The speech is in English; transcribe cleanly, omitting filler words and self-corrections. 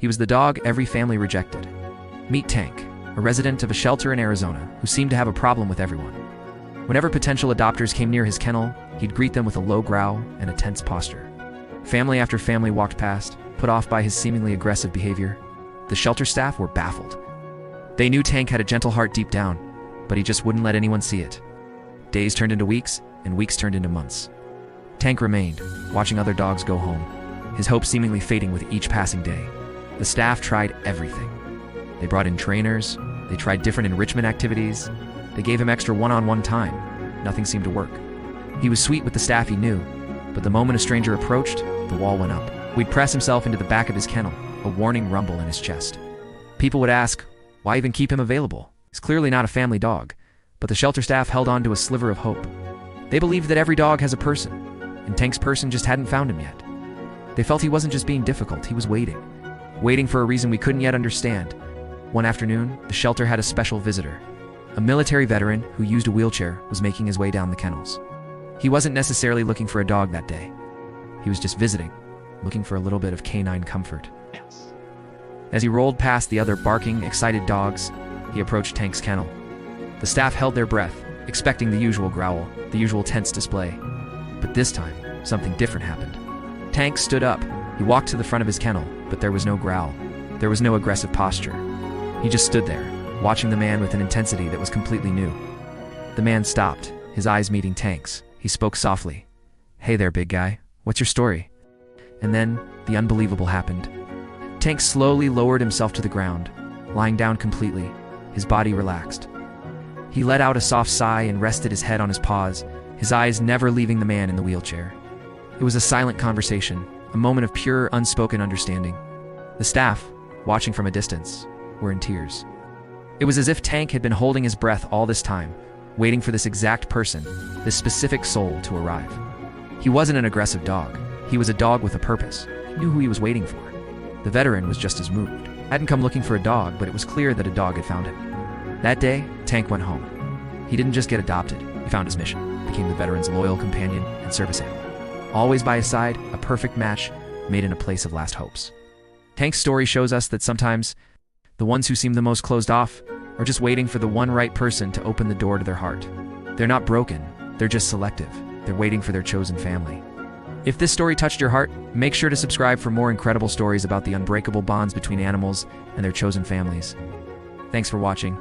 He was the dog every family rejected. Meet Tank, a resident of a shelter in Arizona who seemed to have a problem with everyone. Whenever potential adopters came near his kennel, he'd greet them with a low growl and a tense posture. Family after family walked past, put off by his seemingly aggressive behavior. The shelter staff were baffled. They knew Tank had a gentle heart deep down, but he just wouldn't let anyone see it. Days turned into weeks, and weeks turned into months. Tank remained, watching other dogs go home, his hope seemingly fading with each passing day. The staff tried everything. They brought in trainers, they tried different enrichment activities, they gave him extra one-on-one time. Nothing seemed to work. He was sweet with the staff he knew, but the moment a stranger approached, the wall went up. He'd press himself into the back of his kennel, a warning rumble in his chest. People would ask, why even keep him available? He's clearly not a family dog. But the shelter staff held on to a sliver of hope. They believed that every dog has a person, and Tank's person just hadn't found him yet. They felt he wasn't just being difficult, he was waiting for a reason we couldn't yet understand. One afternoon, the shelter had a special visitor. A military veteran who used a wheelchair was making his way down the kennels. He wasn't necessarily looking for a dog that day. He was just visiting, looking for a little bit of canine comfort. As he rolled past the other barking, excited dogs, he approached Tank's kennel. The staff held their breath, expecting the usual growl, the usual tense display. But this time, something different happened. Tank stood up. He walked to the front of his kennel, but there was no growl. There was no aggressive posture. He just stood there, watching the man with an intensity that was completely new. The man stopped, his eyes meeting Tank's. He spoke softly. "Hey there, big guy. What's your story?" And then, the unbelievable happened. Tank slowly lowered himself to the ground, lying down completely, his body relaxed. He let out a soft sigh and rested his head on his paws, his eyes never leaving the man in the wheelchair. It was a silent conversation, a moment of pure, unspoken understanding. The staff, watching from a distance, were in tears. It was as if Tank had been holding his breath all this time, waiting for this exact person, this specific soul to arrive. He wasn't an aggressive dog. He was a dog with a purpose. He knew who he was waiting for. The veteran was just as moved. Hadn't come looking for a dog, but it was clear that a dog had found him. That day, Tank went home. He didn't just get adopted. He found his mission, became the veteran's loyal companion and service animal. Always by his side, a perfect match made in a place of last hopes. Tank's story shows us that sometimes the ones who seem the most closed off are just waiting for the one right person to open the door to their heart. They're not broken, they're just selective. They're waiting for their chosen family. If this story touched your heart, make sure to subscribe for more incredible stories about the unbreakable bonds between animals and their chosen families. Thanks for watching.